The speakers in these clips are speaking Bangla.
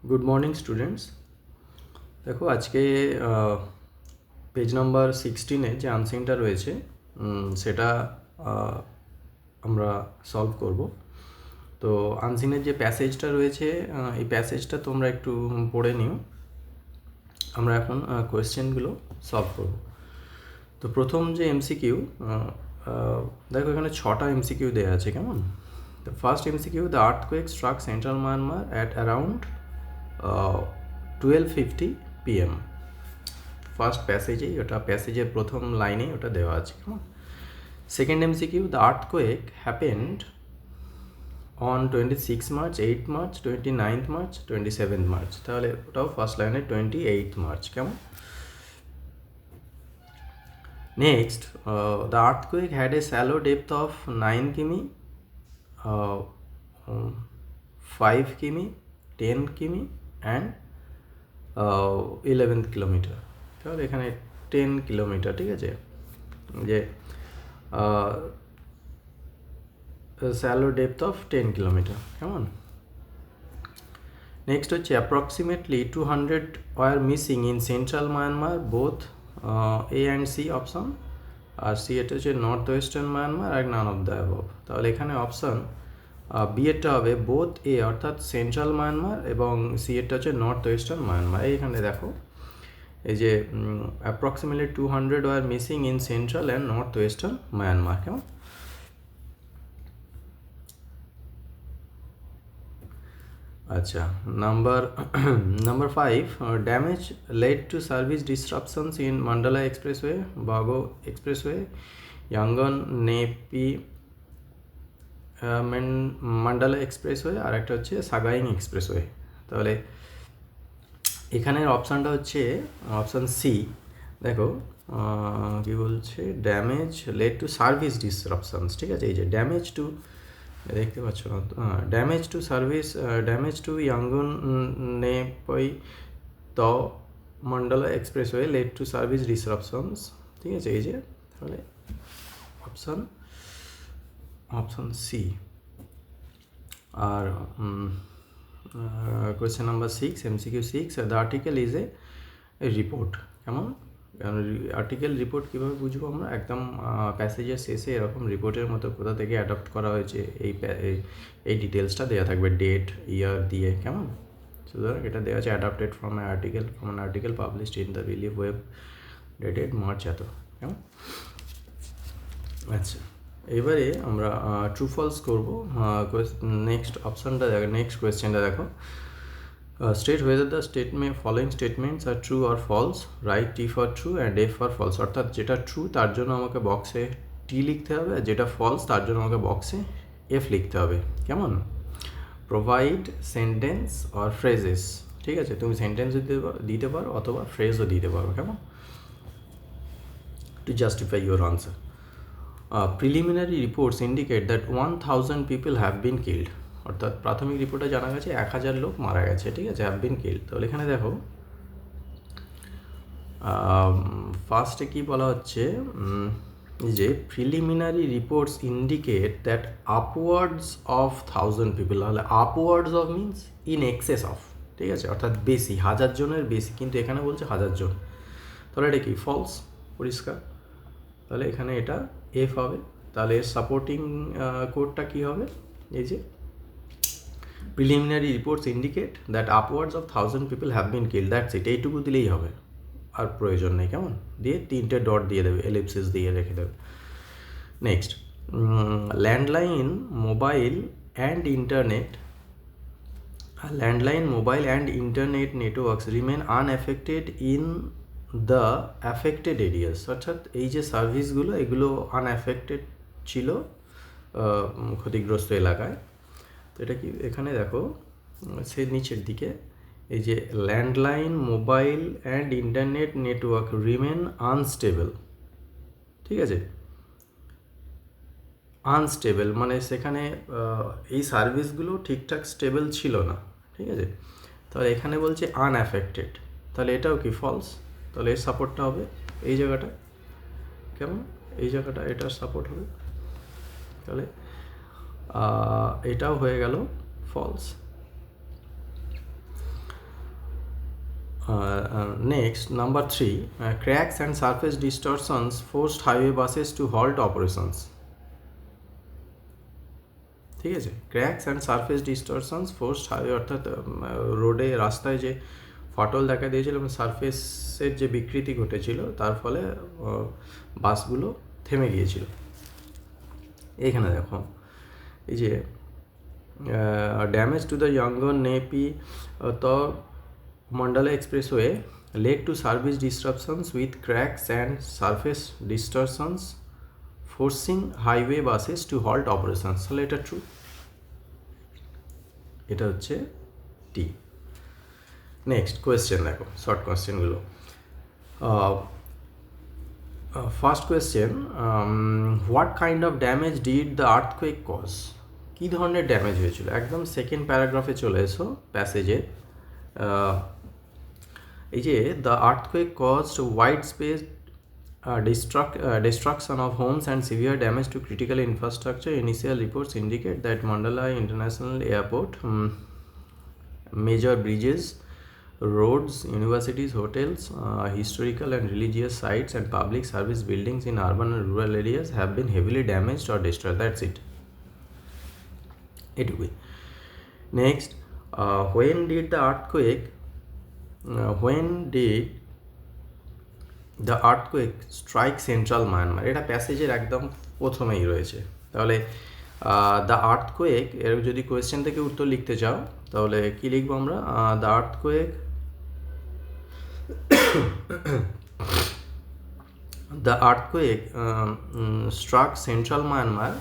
Good morning students. দেখো আজকে পেজ নাম্বার 16-এ যে আনসিনটা রয়েছে সেটা আমরা সলভ করব। তো আনসিনের যে প্যাসেজটা রয়েছে এই প্যাসেজটা তোমরা একটু পড়ে নিও। আমরা এখন কোয়েশ্চেনগুলো সলভ করব। তো প্রথম যে এমসিকিউ, দেখো এখানে 6টা এমসিকিউ দেওয়া আছে, কেমন? The first MCQ, the earthquake struck central Myanmar at around 12:50 PM. First প্যাসেজেই ওটা, প্যাসেজের প্রথম লাইনেই ওটা দেওয়া আছে, কেমন? Second MCQ, the earthquake happened on 26 March, 8 March, 29 March, 27 March. তাহলে ওটাও ফার্স্ট লাইনে 28 মার্চ, কেমন? Next, the earthquake had a shallow depth of 9 কিমি, 5 কিমি, 10 কিমি অ্যান্ড 11 কিলোমিটার। তাহলে এখানে 10 কিলোমিটার, ঠিক আছে, যে স্যালো ডেপথ অফ 10 কিলোমিটার, কেমন? নেক্সট হচ্ছে approximately 200 were missing in central Myanmar, both A and C option. আর সি এটা হচ্ছে নর্থ ওয়েস্টার্ন মায়ানমার, আর নান অফ দ্য অ্যাবভ। তাহলে এখানে অপশন বি এরটা হবে বোথ এ অর্থাৎ সেন্ট্রাল মায়ানমার, এবং সি এরটা হচ্ছে নর্থ ওয়েস্টার্ন মায়ানমার। এইখানে দেখো এই যে approximately 200 were missing in central and north western Myanmar, কেমন? আচ্ছা, number 5, damage led to service disruptions in Mandalay expressway, Bago expressway, Yangon Naypyitaw Mandalay expressway, আর একটা হচ্ছে সাগাইং এক্সপ্রেসওয়ে। তাহলে এখানের অপশানটা হচ্ছে অপশান সি। দেখো কী বলছে, damage led to service disruptions, ঠিক আছে। এই যে ড্যামেজ টু, দেখতে পাচ্ছ না, damage to service, damage to Yangon Naypyitaw Mandalay expressway led to service disruptions, ঠিক আছে। এই যে তাহলে অপশান সি। আর question number 6, MCQ 6, the article is a report, কেমন? কারণ আর্টিকেল রিপোর্ট কীভাবে বুঝবো আমরা? একদম প্যাসেজের শেষে এরকম রিপোর্টের মতো কোথা থেকে অ্যাডপ্ট করা হয়েছে এই ডিটেলসটা দেওয়া থাকবে, ডেট, ইয়ার দিয়ে, কেমন? সুতরাং এটা দেওয়া আছে adapted from an article published in the relief web dated March এত, কেমন? আচ্ছা, এবারে আমরা ট্রু ফলস করবো। নেক্সট অপশানটা দেখো, নেক্সট কোয়েশ্চেনটা দেখো, state whether the following statements are true or false, write T for true and F for false। অর্থাৎ যেটা ট্রু তার জন্য আমাকে বক্সে টি লিখতে হবে, আর যেটা ফলস তার জন্য আমাকে বক্সে এফ লিখতে হবে, কেমন? প্রোভাইড সেন্টেন্স অর ফ্রেজেস, ঠিক আছে, তুমি সেন্টেন্স দিতে পারো অথবা ফ্রেজও দিতে পারো, কেমন, to justify your answer. Preliminary reports indicate that 1000 people have been killed, অর্থাৎ প্রাথমিক রিপোর্টে জানা গেছে 1000 লোক মারা গেছে, ঠিক আছে, হ্যাভ বিন কিল্ড। তাহলে এখানে দেখো ফার্স্টে কী বলা হচ্ছে, যে preliminary reports indicate that upwards of 1000 people, তাহলে upwards of means in excess of, ঠিক আছে, অর্থাৎ বেশি, 1000 জনের বেশি, কিন্তু এখানে বলছে 1000 জন। তাহলে এটা কি ফলস, পরিষ্কার। তাহলে এখানে এটা এফ হবে। তাহলে এর সাপোর্টিং কোডটা কী হবে, এই যে preliminary reports indicate that upwards of 1000 people have been killed, that's it, এইটুকু দিলেই হবে, আর প্রয়োজন নেই, কেমন? দিয়ে 3টে ডট দিয়ে দেবে, এলিপসিস দিয়ে রেখে দেবে। Next, landline mobile and internet networks remain unaffected in the affected areas, অর্থাৎ এই যে সার্ভিসগুলো এগুলো আনএফেক্টেড ছিল ক্ষতিগ্রস্ত এলাকায়। তো এটা কি, এখানে দেখো সে নিচের দিকে এই যে landline mobile and internet network remain unstable, ঠিক আছে, আনস্টেবল মানে সেখানে এই সার্ভিসগুলো ঠিকঠাক স্টেবল ছিল না, ঠিক আছে। তাহলে এখানে বলছে আনঅ্যাফেক্টেড, তাহলে এটাও কি ফলস। তাহলে এর সাপোর্টটা হবে এই জায়গাটা, কেমন, এই জায়গাটা এটার সাপোর্ট হবে। তাহলে এটাও হয়ে গেল false. Next, number 3, cracks and surface distortions forced highway buses to halt operations. ঠিক আছে, cracks and surface distortions forced highway, অর্থাৎ রোডে রাস্তায় যে ফাটল দেখা দিয়েছিল এবং সারফেসের যে বিকৃতি ঘটেছিল তার ফলে বাসগুলো থেমে গিয়েছিল। এইখানে দেখো এই যে damage to the Yangon nappy তো Mandala Expressway led to service disruptions with cracks and surface distortions forcing highway buses to halt operations. তাহলে এটা ট্রু, এটা হচ্ছে টি। নেক্সট কোয়েশ্চেন দেখো, শর্ট কোয়েশ্চেনগুলো। First question, what kind of damage did the earthquake cause? কী ধরনের ড্যামেজ হয়েছিল? একদম সেকেন্ড প্যারাগ্রাফে চলে এসো প্যাসেজে। এই যে the earthquake caused wide space destruction of homes and severe damage to critical infrastructure. Initial reports indicate that Mandala International Airport, major bridges, roads, universities, hotels, historical and religious sites and public service buildings in urban and rural areas have been heavily damaged or destroyed. That's it. It will be. Next, when did the earthquake the earthquake strike central Myanmar? এটা প্যাসেজের একদম প্রথমেই রয়েছে। তাহলে দ্য আর্থকুয়েক এর যদি কোয়েশ্চেন থেকে উত্তর লিখতে চাও তাহলে কি লিখবো আমরা? The earthquake struck central Myanmar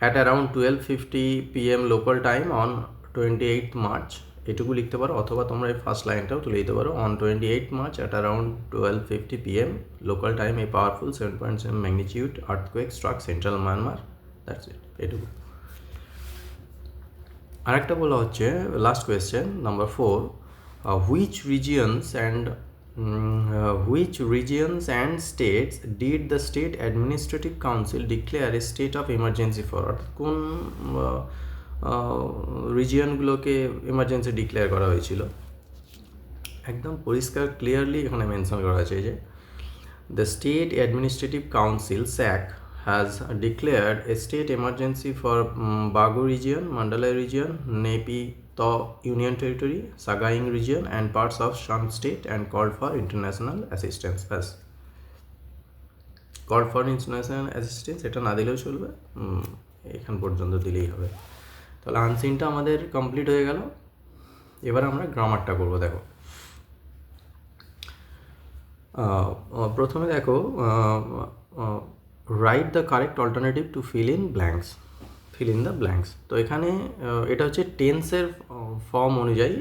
at around 12:50 p.m. local time on 28th March. এটুকু লিখতে পারো, অথবা তোমরা এই ফার্স্ট লাইনটাও তুলে দিতে পারো। On 28 March at around 12:50 p.m. local time a powerful 7.7 magnitude earthquake struck central Myanmar. That's it, এটুকু। আরেকটা বলা হচ্ছে last question number 4, which regions and states did the state administrative council declare a state of emergency for? কোন রিজিয়নগুলোকে এমার্জেন্সি ডিক্লেয়ার করা হয়েছিল? একদম পরিষ্কার ক্লিয়ারলি এখানে মেনশন করা আছে যে the state administrative council SAC has declared a state emergency for Bago region, Mandalay region, Naypyitaw union territory, Sagaing region and parts of some state and called for international assistance. ব্যাস, কল্ড ফর ইন্টারন্যাশনাল অ্যাসিস্ট্যান্স এটা না দিলেও চলবে, এখান পর্যন্ত দিলেই হবে। তাহলে আনসিনটা আমাদের কমপ্লিট হয়ে গেল। এবার আমরা গ্রামারটা করবো। দেখো প্রথমে দেখো write the correct alternative to fill in the blanks. তো এখানে এটা হচ্ছে টেন্সের ফর্ম অনুযায়ী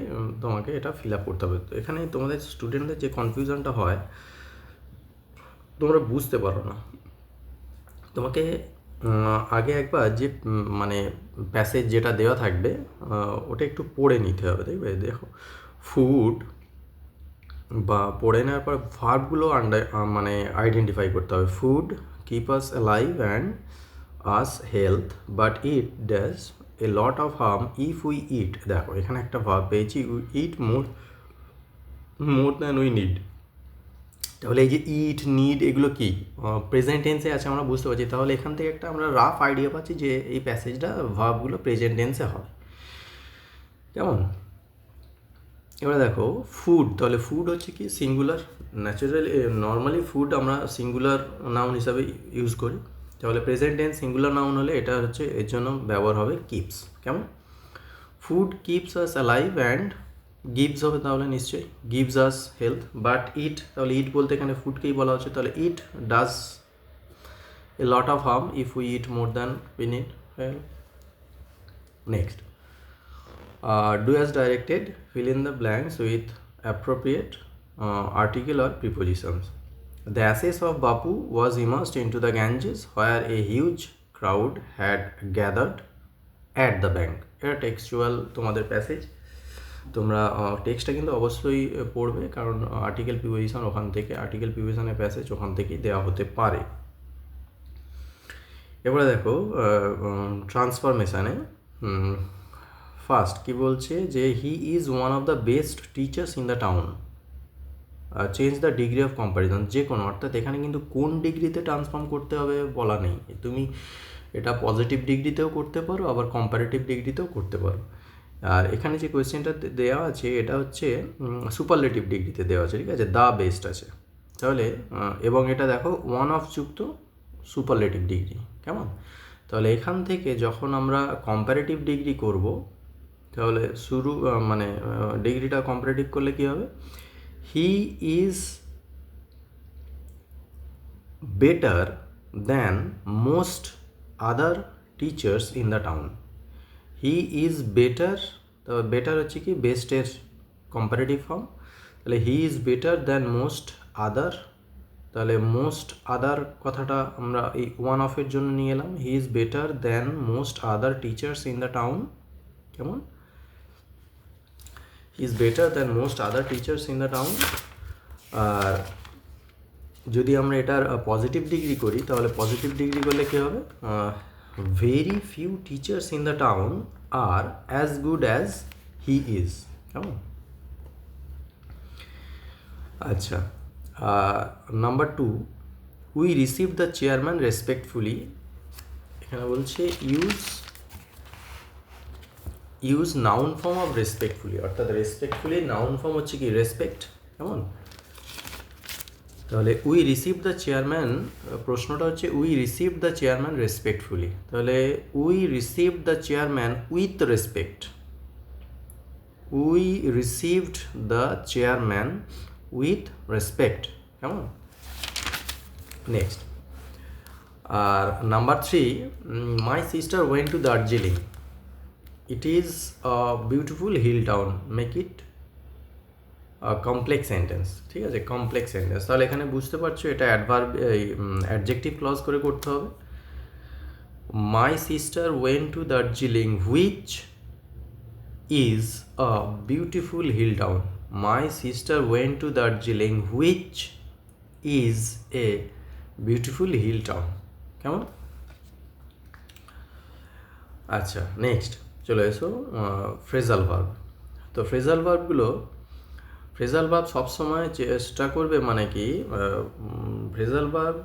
তোমাকে এটা ফিল আপ করতে হবে। তো এখানে তোমাদের স্টুডেন্টদের যে কনফিউশনটা হয়, তোমরা বুঝতে পারো না, তোমাকে আগে একবার যে মানে প্যাসেজ যেটা দেওয়া থাকবে ওটা একটু পড়ে নিতে হবে। দেখবে, দেখো ফুড বা পড়ে নেওয়ার পর ভার্বগুলো মানে আইডেন্টিফাই করতে হবে। Food keep us alive and us health, but it does a lot of harm if we eat. দেখো এখানে একটা ভার্ব পেয়েছি, we eat more than we need. তাহলে এই যে ইট, নিড এগুলো কি প্রেজেন্ট টেন্সে আছে আমরা বুঝতে পারছি। তাহলে এখান থেকে একটা আমরা রাফ আইডিয়া পাচ্ছি যে এই প্যাসেজটা ভার্বগুলো প্রেজেন্ট টেন্সে হবে। কেমন? এবারে দেখো ফুড, তাহলে ফুড হচ্ছে কি সিঙ্গুলার। ন্যাচারালি নর্মালি ফুড আমরা সিঙ্গুলার নাউন হিসাবে ইউজ করি। তাহলে প্রেজেন্ট টেন্স সিঙ্গুলার নাউন হলে এটা হচ্ছে এর জন্য ব্যবহার হবে কিপস। কেমন? Food keeps us alive and gives হবে, তাহলে নিশ্চয়ই gives us health. But it, তাহলে ইট বলতে এখানে ফুডকেই বলা হচ্ছে, তাহলে it does a lot of harm if we eat more than we need. Next, do as directed, fill in the blanks with appropriate article or prepositions. The ashes of Bapu was immersed into the Ganges where a huge crowd had gathered at the bank. এটা টেক্সচুয়াল তোমাদের প্যাসেজ, তোমরা টেক্সটটা কিন্তু অবশ্যই পড়বে, কারণ আর্টিকেল প্রিপোজিশন ওখান থেকে, আর্টিকেল প্রিপোজিশনের প্যাসেজ ওখান থেকেই দেওয়া হতে পারে। এবারে দেখো ট্রান্সফরমেশানে ফার্স্ট কি বলছে যে he is one of the best teachers in the town. Change the degree of comparison, যে কোনো, অর্থাৎ এখানে কিন্তু কোন ডিগ্রিতে ট্রান্সফর্ম করতে হবে বলা নেই, তুমি এটা পজিটিভ ডিগ্রিতেও করতে পারো আবার কম্পারেটিভ ডিগ্রিতেও করতে পারো। আর এখানে যে কোয়েশ্চেনটা দেওয়া আছে এটা হচ্ছে সুপারলেটিভ ডিগ্রিতে দেওয়া আছে, ঠিক আছে, দ্য বেস্ট আছে তাহলে, এবং এটা দেখো ওয়ান অফ যুক্ত সুপারলেটিভ ডিগ্রি, কেমন? তাহলে এখান থেকে যখন আমরা কম্পারেটিভ ডিগ্রি করব তাহলে মানে ডিগ্রিটা কম্পারেটিভ করলে কী হবে, হি is better than most other teachers in the town. He is better, তো বেটার হচ্ছে কি বেস্টের কম্পারেটিভ ফর্ম, তাহলে হি ইজ বেটার দ্যান মোস্ট আদার, তাহলে মোস্ট আদার কথাটা আমরা এই ওয়ান অফের জন্য নিয়ে এলাম, he is better than most other teachers in the town, কেমন? He is better than most other teachers in the town. আর যদি আমরা এটার পজিটিভ ডিগ্রি করি তাহলে পজিটিভ ডিগ্রি করলে কী হবে, very few teachers in the town are as good as he is, কেমন? আচ্ছা, number 2, we receive the chairman respectfully, এখানে বলছে use noun form of respectfully, অর্থাৎ রেসপেক্টফুলি নাউন ফর্ম হচ্ছে কি রেসপেক্ট, কেমন? তাহলে উই রিসিভ দ্য চেয়ারম্যান, প্রশ্নটা হচ্ছে we receive the chairman respectfully, তাহলে we receive the chairman with respect, we received the chairman with respect, কেমন? নেক্সট, আর number 3, my sister went to Darjeeling, it is a beautiful hill town, make it complex sentence, ঠিক আছে, কমপ্লেক্স সেন্টেন্স। তাহলে এখানে বুঝতে পারছো এটা অ্যাডজেক্টিভ ক্লজ করে করতে হবে। My sister went to Darjeeling which is a beautiful hill town, my sister went to Darjeeling which is a beautiful hill town, কেমন? আচ্ছা, নেক্সট চলে এসো ফ্রেজাল ভার্ব। তো ফ্রেজাল ভার্ব সবসময় চেষ্টা করবে, মানে কি ফ্রেজাল ভার্ব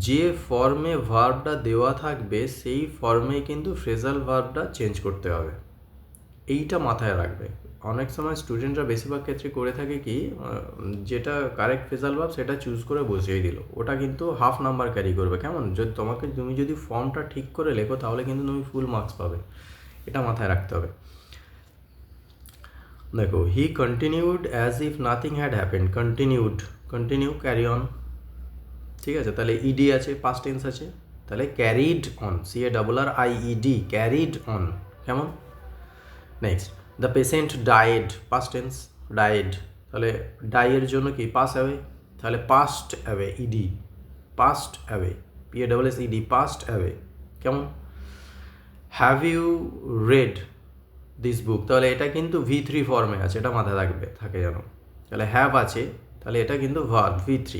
যে ফর্মে ভার্বটা দেওয়া থাকবে সেই ফর্মে কিন্তু ফ্রেজাল ভার্বটা চেঞ্জ করতে হবে, এইটা মাথায় রাখবে। অনেক সময় স্টুডেন্টরা বেশিরভাগ ক্ষেত্রে করে থাকে কি, যেটা কারেক্ট ফ্রেজাল ভার্ব সেটা চুজ করে বসিয়ে দিল, ওটা কিন্তু হাফ নাম্বার ক্যারি করবে, কেমন? তুমি যদি ফর্মটা ঠিক করে লেখো তাহলে কিন্তু তুমি ফুল মার্কস পাবে, এটা মাথায় রাখতে হবে। দেখো, he continued as if nothing had happened, continue carry on, ঠিক আছে, তাহলে ইডি আছে, পাস্ট টেন্স আছে, তাহলে carried on, CARRIED, carried on, কেমন? Next, the patient died, past tense, died, তাহলে ডাইয়ের জন্য কি পাস অ্যাওয়ে, তাহলে passed away, ED, passed away, PASSED, passed away, কেমন? Have you read this book, তাহলে এটা কিন্তু V3 ফর্মে আছে, এটা মাথায় থাকে যেন, তাহলে হ্যাভ আছে, তাহলে এটা কিন্তু ভার্ব V3,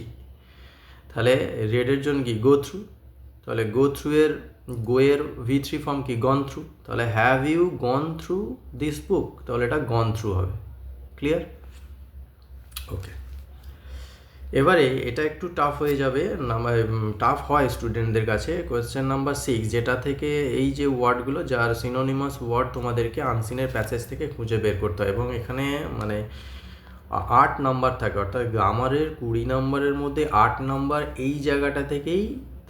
তাহলে রেডের জন্য কি গো থ্রু, তাহলে গোয়ের V3 ফর্ম কি গন থ্রু, তাহলে have you gone through this book, তাহলে এটা গন থ্রু হবে, ক্লিয়ার? ওকে, এবারে এটা একটু টাফ হয়ে যাবে, টাফ হয় স্টুডেন্টদের কাছে। কোয়েশ্চেন নাম্বার 6, যেটা থেকে এই যে ওয়ার্ডগুলো যার সিনোনিমাস ওয়ার্ড তোমাদেরকে আনসিনের প্যাসেজ থেকে খুঁজে বের করতে হয়, এবং এখানে মানে 8 নাম্বার থাকে, অর্থাৎ গ্রামারের 20 নাম্বারের মধ্যে 8 নাম্বার এই জায়গাটা থেকেই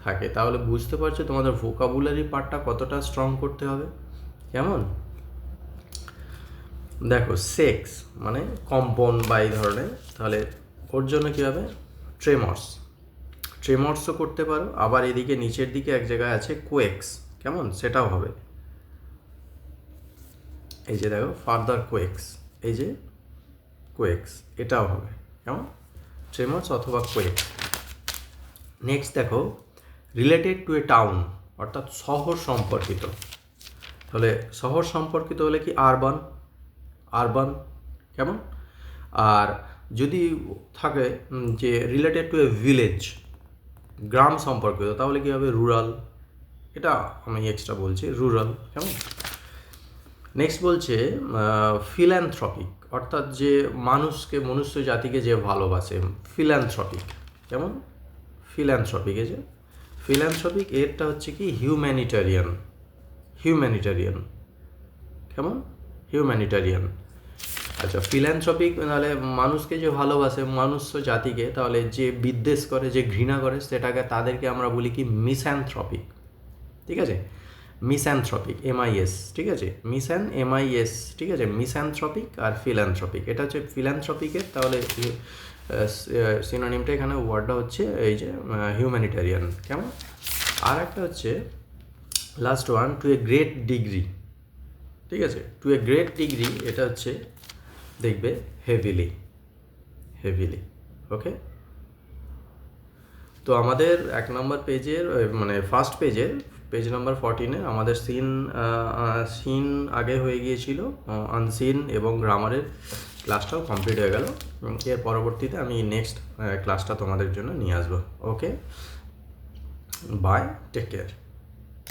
থাকে, তাহলে বুঝতে পারছো তোমাদের ভোকাবুলারি পার্টটা কতটা স্ট্রং করতে হবে, কেমন? দেখো, সেক্স মানে কম্পন বা এই ধরনের, তাহলে ওর জন্য কী হবে, ট্রেমর্সও করতে পারো, আবার এদিকে নিচের দিকে এক জায়গায় আছে কোয়েক্স, কেমন, সেটাও হবে, এই যে দেখো ফার্দার কোয়েক্স, এই যে কোয়েক্স, এটাও হবে, কেমন, ট্রেমর্স অথবা কোয়েক্স। নেক্সট দেখো, রিলেটেড টু এ টাউন, অর্থাৎ শহর সম্পর্কিত, তাহলে শহর সম্পর্কিত হলে কি আরবান, কেমন? আর যদি থাকে যে রিলেটেড টু এ ভিলেজ, গ্রাম সম্পর্কিত, তাহলে কী হবে, রুরাল, এটা আমি এক্সট্রা বলছি, রুরাল, কেমন? নেক্সট বলছে ফিল্যান্থ্রপিক, অর্থাৎ যে মনুষ্য জাতিকে যে ভালোবাসে, ফিল্যান্থ্রপিক। কেমন? ফিল্যান্থ্রপিক, এই যে ফিল্যান্থ্রপিক এরটা হচ্ছে কি হিউম্যানিটারিয়ান। কেমন? হিউম্যানিটারিয়ান। আচ্ছা, ফিল্যান্থ্রপিক তাহলে মানুষকে যে ভালোবাসে, মনুষ্য জাতিকে, তাহলে যে বিদ্বেষ করে, যে ঘৃণা করে, তাদেরকে আমরা বলি কি মিস্যান্থ্রপিক। ঠিক আছে, মিস্যান্থ্রপিক, MIS, ঠিক আছে, MIS, ঠিক আছে, মিস্যান্থ্রপিক আর ফিল্যান্থ্রপিক, এটা হচ্ছে ফিল্যান্থ্রপিকের। তাহলে সিনোনিমটা এখানে ওয়ার্ডটা হচ্ছে এই যে হিউম্যানিটারিয়ান। কেমন? আর একটা হচ্ছে last one, to a great degree. ঠিক আছে, টু এ গ্রেট ডিগ্রি, এটা হচ্ছে দেখবে হেভিলি। ওকে। তো আমাদের 1 নম্বর পেজের মানে ফার্স্ট পেজের পেজ নাম্বার 14-এ আমাদের সিন আগে হয়ে গিয়েছিল, আনসিন এবং গ্রামারের ক্লাসটাও কমপ্লিট হয়ে গেল। এর পরবর্তীতে আমি নেক্সট ক্লাসটা তোমাদের জন্য নিয়ে আসবো। ওকে, বাই, টেক কেয়ার।